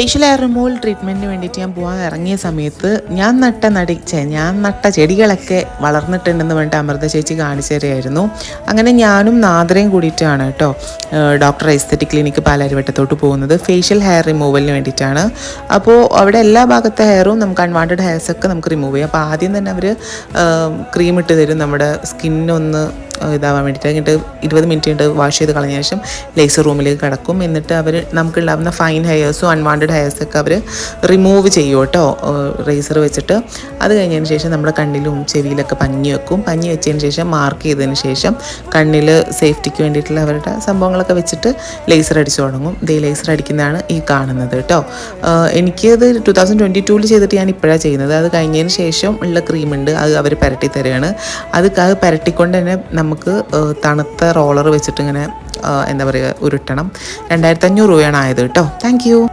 Facial hair removal ട്രീറ്റ്മെൻറ്റിന് വേണ്ടിയിട്ട് ഞാൻ പോകാൻ ഇറങ്ങിയ സമയത്ത് ഞാൻ നട്ട ചെടികളൊക്കെ വളർന്നിട്ടുണ്ടെന്ന് പറഞ്ഞിട്ട് അമൃത ചേച്ചി കാണിച്ചു തരുമായിരുന്നു. അങ്ങനെ ഞാനും നാദ്രയും കൂടിയിട്ടാണ് കേട്ടോ ഡോക്ടർ എസ്തെറ്റിക് ക്ലിനിക്ക് പാലാരിവട്ടത്തോട്ട് പോകുന്നത്. ഫേഷ്യൽ ഹെയർ റിമൂവലിന് വേണ്ടിയിട്ടാണ്. അപ്പോൾ അവിടെ എല്ലാ ഭാഗത്തെ ഹെയറും നമുക്ക് അൺവാണ്ടഡ് ഹെയർസൊക്കെ നമുക്ക് റിമൂവ് ചെയ്യാം. അപ്പോൾ ആദ്യം തന്നെ അവർ ക്രീം ഇട്ട് തരും നമ്മുടെ സ്കിന്നൊന്ന് ഇതാവാൻ വേണ്ടിയിട്ട്. എന്നിട്ട് 20 മിനിറ്റ് കൊണ്ട് വാഷ് ചെയ്ത് കളഞ്ഞ ശേഷം ലേസർ റൂമിലേക്ക് കിടക്കും. എന്നിട്ട് അവർ നമുക്കുണ്ടാകുന്ന ഫൈൻ ഹെയർസും അൺവാണ്ടഡ് ഹെയർസൊക്കെ അവർ റിമൂവ് ചെയ്യും കേട്ടോ റേസർ വെച്ചിട്ട്. അത് കഴിഞ്ഞതിന് ശേഷം നമ്മുടെ കണ്ണിലും ചെവിയിലൊക്കെ പഞ്ഞി വെക്കും. പഞ്ഞി വെച്ചതിന് ശേഷം മാർക്ക് ചെയ്തതിന് ശേഷം കണ്ണിൽ സേഫ്റ്റിക്ക് വേണ്ടിയിട്ടുള്ള അവരുടെ സംഭവങ്ങളൊക്കെ വെച്ചിട്ട് ലേസർ അടിച്ചു തുടങ്ങും. ഇതേ ലേസർ അടിക്കുന്നതാണ് ഈ കാണുന്നത് കേട്ടോ. എനിക്കത് 2022 ചെയ്തിട്ട് ഞാൻ ഇപ്പോഴാണ് ചെയ്യുന്നത്. അത് കഴിഞ്ഞതിന് ശേഷം ഉള്ള ക്രീമുണ്ട്, അത് അവർ പുരട്ടി തരികയാണ്. അത് പുരട്ടിക്കൊണ്ട് തന്നെ നമുക്ക് തണുത്ത റോളർ വെച്ചിട്ട് ഇങ്ങനെ എന്താ പറയുക ഉരുട്ടണം. 2500 രൂപയാണ് ആയത് കേട്ടോ. Thank you.